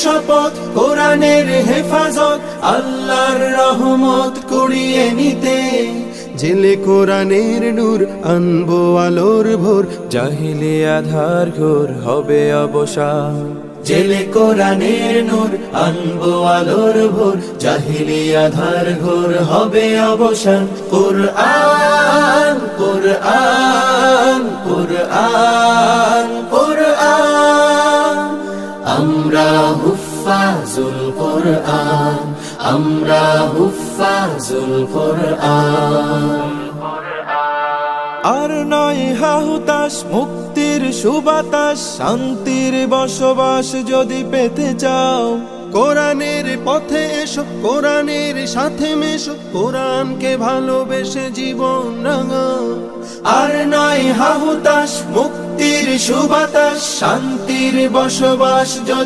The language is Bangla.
শপথ কোরআনের হেফাজত আল্লাহর রহমত কুড়িয়ে নিতে। জেলে কোরআনের নূর আনবো আলোর ভোর, জাহিলি আধার ঘোর হবে অবসান। জেলে কোরআনের নূর আনবো আলোর ভোর, জাহিলি আধার ঘোর হবে অবসান। কুরআন কুরআন কুরআন কুরআন, আমরা হুফাজুল কুরআন, আমরা হুফাজুল কুরআন। আর নয় হাহুতাশ, মুক্তির সুবাতাস, শান্তির বসবাস যদি পেতে চাও, কোরআনের পথে এসো, কোরআনের সাথে মেশো, কোরআনকে ভালোবেসে জীবন রাঙাও। আর নয় হাহুতাশ, মুক্তির সুবাতাস, শান্তির বসবাস যদি